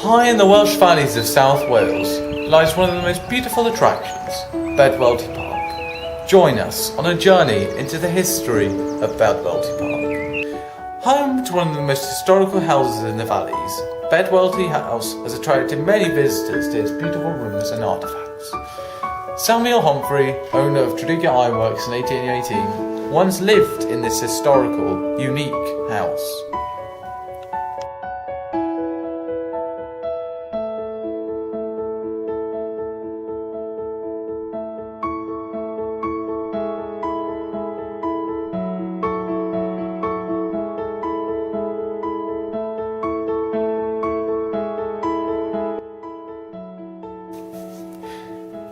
High in the Welsh valleys of South Wales lies one of the most beautiful attractions, Bedwellty Park. Join us on a journey into the history of Bedwellty Park. Home to one of the most historical houses in the valleys, Bedwellty House has attracted many visitors to its beautiful rooms and artefacts. Samuel Humphrey, owner of Tredegar Ironworks in 1818, once lived in this historical, unique house.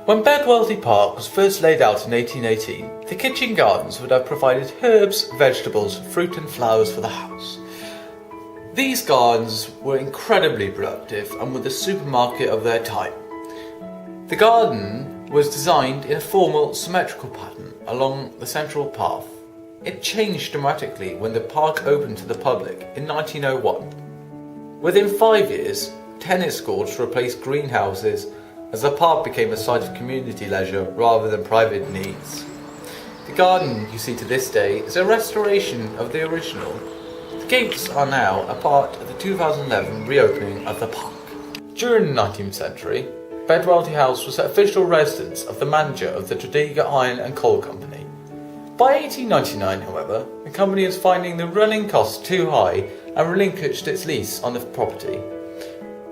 When Bedwellty Park was first laid out in 1818, the kitchen gardens would have provided herbs, vegetables, fruit and flowers for the house. These gardens were incredibly productive and were the supermarket of their time. The garden was designed in a formal, symmetrical pattern along the central path. It changed dramatically when the park opened to the public in 1901. Within 5 years, tennis courts replaced greenhouses as the park became a site of community leisure rather than private needs. The garden you see to this day is a restoration of the original. The gates are now a part of the 2011 reopening of the park. During the 19th century, Bedwellty House was the official residence of the manager of the Tredegar Iron and Coal Company. By 1899, however, the company was finding the running costs too high and relinquished its lease on the property.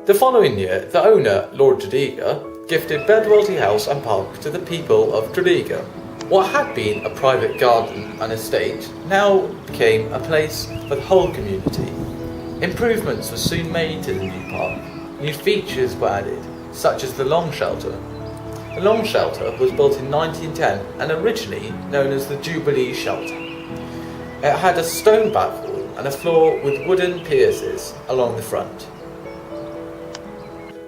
The following year, the owner, Lord Tredegar, gifted Bedwellty House and Park to the people of Tredegar. What had been a private garden and estate now became a place for the whole community. Improvements were soon made to the new park. New features were added, such as the long shelter. The long shelter was built in 1910 and originally known as the Jubilee Shelter. It had a stone back wall and a floor with wooden pierces along the front.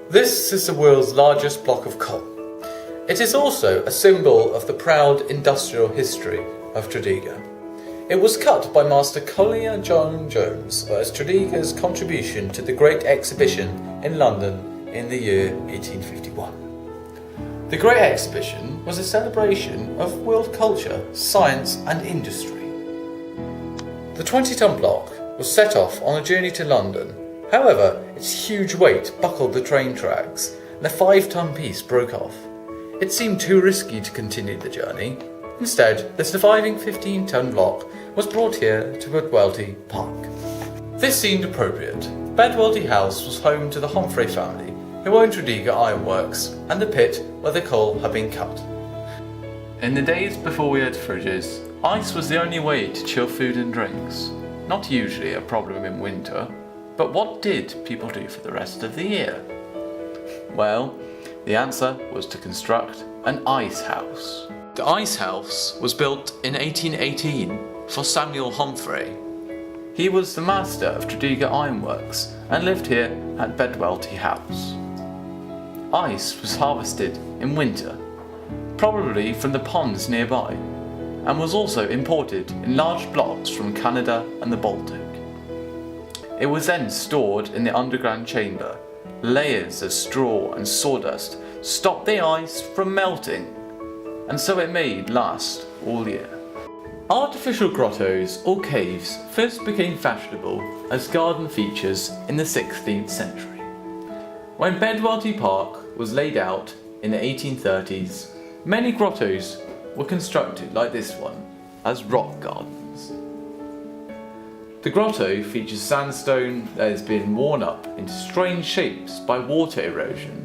This is the world's largest block of coal. It is also a symbol of the proud industrial history of Tredegar. It was cut by Master Collier John Jones as Tredegar's contribution to the Great Exhibition in London in the year 1851. The Great Exhibition was a celebration of world culture, science and industry. The 20-ton block was set off on a journey to London. However, its huge weight buckled the train tracks, and the 5-ton piece broke off. It seemed too risky to continue the journey. Instead, the surviving 15-ton block was brought here to Bedwellty Park. This seemed appropriate. Bedwellty House was home to the Humphrey family, who owned Tredegar Ironworks and the pit where the coal had been cut. In the days before we had fridges, ice was the only way to chill food and drinks. Not usually a problem in winter. But what did people do for the rest of the year? Well, the answer was to construct an ice house. The ice house was built in 1818 for Samuel Humphrey. He was the master of Tredegar Ironworks and lived here at Bedwellty House. Ice was harvested in winter, probably from the ponds nearby, and was also imported in large blocks from Canada and the Baltic. It was then stored in the underground chamber. Layers of straw and sawdust stopped the ice from melting, and so it may last all year. Artificial grottos or caves first became fashionable as garden features in the 16th century. When Bedwellty Park was laid out in the 1830s, many grottos were constructed like this one as rock gardens. The grotto features sandstone that has been worn up into strange shapes by water erosion.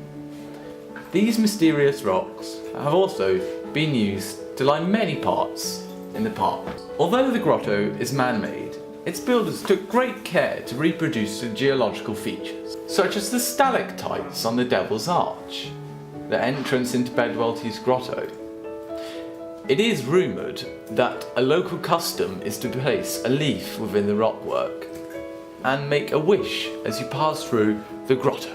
These mysterious rocks have also been used to line many parts in the park. Although the grotto is man-made, its builders took great care to reproduce the geological features, such as the stalactites on the Devil's Arch, the entrance into Bedwellty's grotto. It is rumoured that a local custom is to place a leaf within the rockwork and make a wish as you pass through the grotto.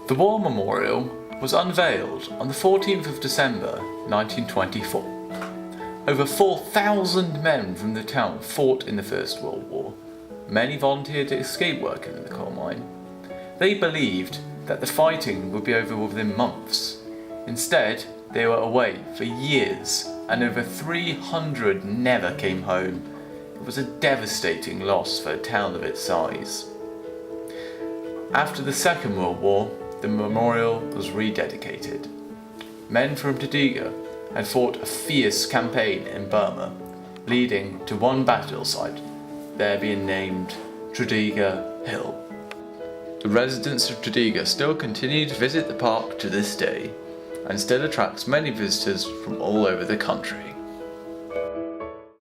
The War Memorial was unveiled on the 14th of December 1924. Over 4,000 men from the town fought in the First World War. Many volunteered to escape working in the coal mine. They believed that the fighting would be over within months. Instead, they were away for years, and over 300 never came home. It was a devastating loss for a town of its size. After the Second World War, the memorial was rededicated. Men from Tredegar had fought a fierce campaign in Burma, leading to one battle site, there being named Tredegar Hill. The residents of Tredegar still continue to visit the park to this day, and still attracts many visitors from all over the country.